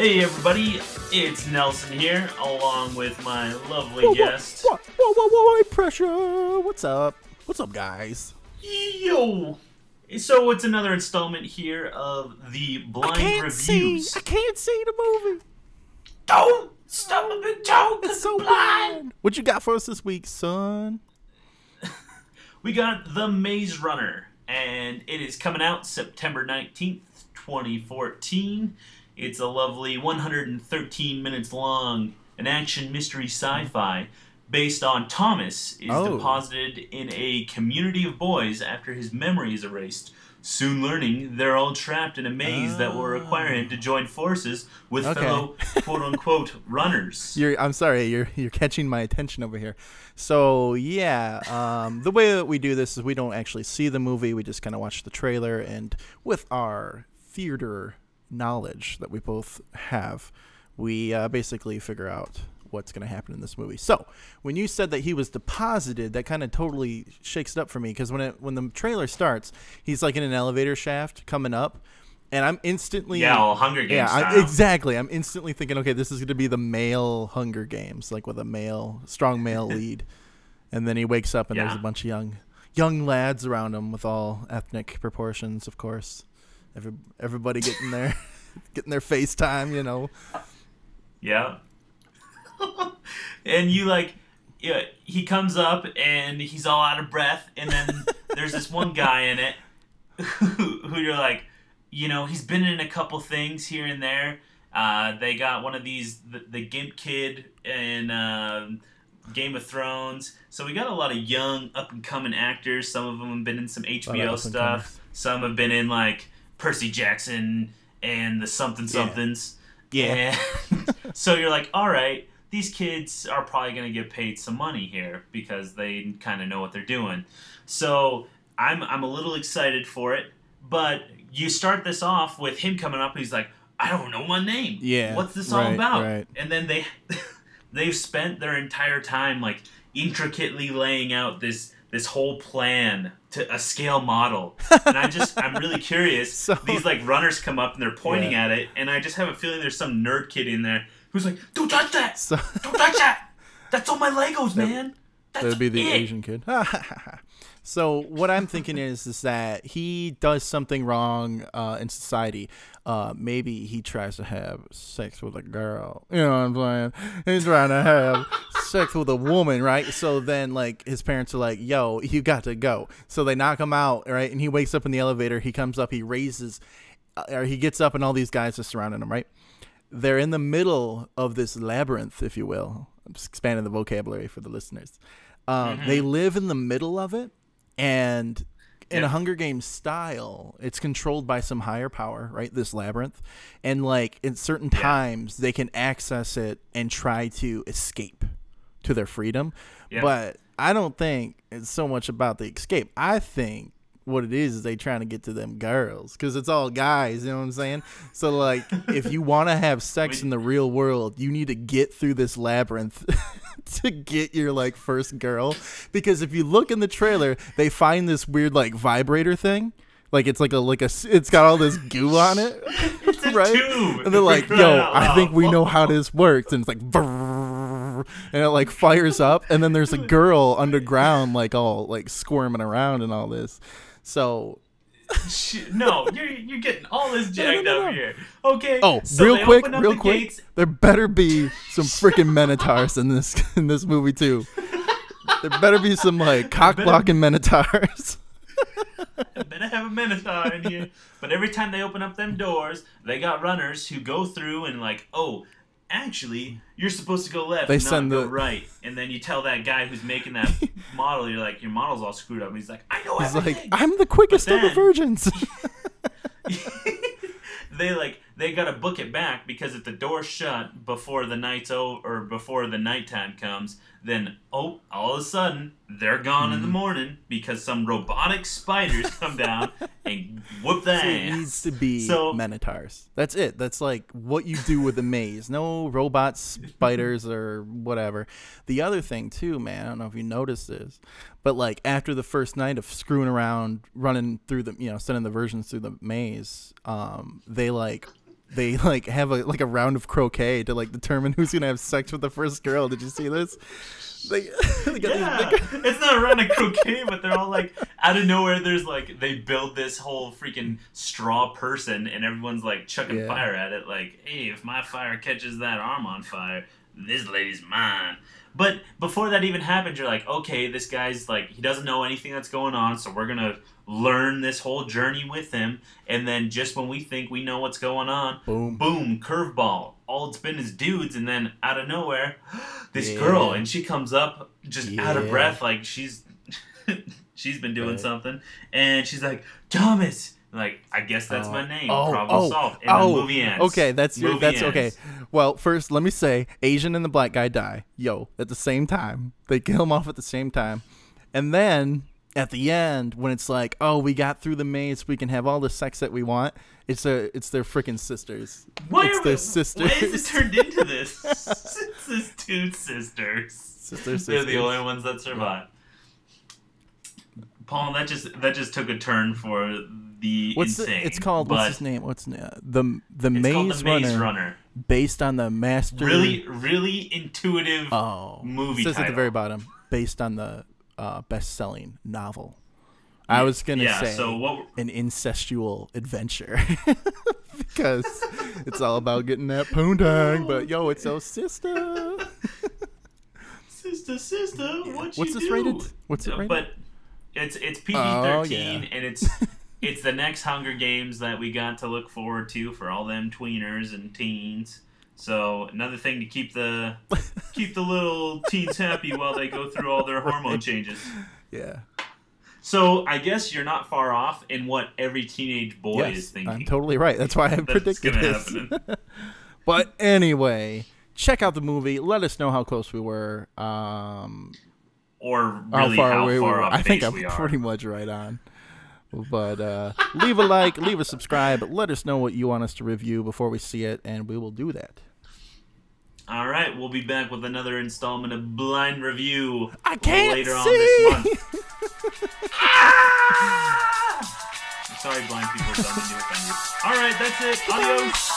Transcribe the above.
Hey everybody, it's Nelson here, along with my lovely guest. Whoa, pressure. What's up? What's up, guys? Yo! So it's another installment here of the Blind Reviews. I can't see the movie. Don't stop a big toe, It's so blind! blind. What you got for us this week, son? We got The Maze Runner, and it is coming out September 19th, 2014. It's a lovely 113 minutes long, an action mystery sci-fi based on Thomas is deposited in a community of boys after his memory is erased. Soon learning they're all trapped in a maze that will require him to join forces with fellow quote-unquote runners. I'm sorry, you're catching my attention over here. So, yeah, the way that we do this is we don't actually see the movie. We just kind of watch the trailer, and with our theater knowledge that we both have, we basically figure out what's going to happen in this movie. So when you said that he was deposited, that kind of totally shakes it up for me, because when the trailer starts, he's like in an elevator shaft coming up, and I'm instantly all Hunger Games style. Exactly. I'm instantly thinking, okay, this is going to be the male Hunger Games, like with a strong male lead. And then he wakes up and there's a bunch of young lads around him with all ethnic proportions, of course. Everybody getting their FaceTime, you know. Yeah. And he comes up and he's all out of breath, and then there's this one guy in it who you're like, he's been in a couple things here and there. They got one of these, the Gimp Kid in Game of Thrones. So we got a lot of young, up-and-coming actors. Some of them have been in some HBO stuff. Some have been in, like, Percy Jackson and the somethings. Yeah. And so you're like, all right, these kids are probably going to get paid some money here because they kind of know what they're doing. So I'm a little excited for it, but you start this off with him coming up and he's like, I don't know my name. Yeah. What's this all about? Right. And then they've spent their entire time like intricately laying out this whole plan to a scale model. And I'm really curious. So, these like runners come up and they're pointing at it, and I just have a feeling there's some nerd kid in there who's like, don't touch that! Don't touch that! That's all my Legos, man! That'd be the Asian kid. So what I'm thinking is that he does something wrong in society. Maybe he tries to have sex with a girl. You know what I'm saying? He's trying to have sex with a woman, right? So then, like, his parents are like, yo, you got to go. So they knock him out, right? And he wakes up in the elevator. He comes up. He raises, or he gets up, and all these guys are surrounding him, right? They're in the middle of this labyrinth, if you will. I'm just expanding the vocabulary for the listeners. They live in the middle of it. And in a Hunger Games style, it's controlled by some higher power, right? This labyrinth. And like in certain times, they can access it and try to escape to their freedom. Yeah. But I don't think it's so much about the escape. I think what it is they trying to get to them girls, because it's all guys, you know what I'm saying? So like, if you want to have sex in the real world, you need to get through this labyrinth to get your like first girl. Because if you look in the trailer, they find this weird like vibrator thing, like it's it's got all this goo on it. It's a right? tube. And they're like, yo, I think we know how this works. And it's like brrr, and it like fires up, and then there's a girl underground like all like squirming around and all this. So no, you're getting all this jacked up here. Okay. Oh, so real quick. Gates. There better be some freaking Minotaurs in this movie too. There better be some like cock blocking Minotaurs. I better have a Minotaur in here. But every time they open up them doors, they got runners who go through and like, oh, actually, you're supposed to go left, and not go right. And then you tell that guy who's making that model, you're like, your model's all screwed up. And he's like, I know everything. He's like, I'm the quickest of the virgins. They gotta book it back, because if the door's shut before the night's over, or before the nighttime comes, then all of a sudden they're gone in the morning because some robotic spiders come down and whoop that ass. It needs to be Minotaurs. That's it. That's like what you do with the maze. No robots, spiders, or whatever. The other thing too, man, I don't know if you noticed this, but like after the first night of screwing around, running through the, sending the versions through the maze, they like they like have a round of croquet to like determine who's gonna have sex with the first girl. Did you see this? They got It's not a round of croquet, but they're all like out of nowhere. There's like they build this whole freaking straw person, and everyone's like chucking fire at it. Like, hey, if my fire catches that arm on fire, this lady's mine. But before that even happened, you're like, okay, this guy's like, he doesn't know anything that's going on, so we're gonna learn this whole journey with him. And then just when we think we know what's going on, boom, curveball. All it's been is dudes, and then out of nowhere, this girl, and she comes up just out of breath, like she's been doing something, and she's like, Thomas. Like, I guess that's my name. Problem solved. And the movie ends. Okay, that's okay. Well, first, let me say, Asian and the black guy die. At the same time. They kill him off at the same time. And then, at the end, when it's like, oh, we got through the maze, we can have all the sex that we want, it's their freaking sisters. Their sisters. Why is it turned into this? It's his two sisters. They're the only ones that survive. Paul, that just took a turn for the insane. It's called, what's his name? The Maze Runner. Based on the master. Really intuitive movie title. It says at the very bottom, based on the best-selling novel. I was going to say an incestual adventure. Because it's all about getting that poontang, but it's our sister. Sister, what's this rated? What's it rated? But it's PG-13, and it's the next Hunger Games that we got to look forward to for all them tweeners and teens. So another thing to keep the little teens happy while they go through all their hormone changes. Yeah. So I guess you're not far off in what every teenage boy is thinking. I'm totally right. That's why I predicted this. But anyway, check out the movie. Let us know how close we were. Or really how far we were. I think I'm pretty much right on. But leave a like, leave a subscribe. Let us know what you want us to review before we see it, and we will do that. All right, we'll be back with another installment of Blind Review later on this month. I'm sorry, blind people, don't mean to offend you. All right, that's it. Adios.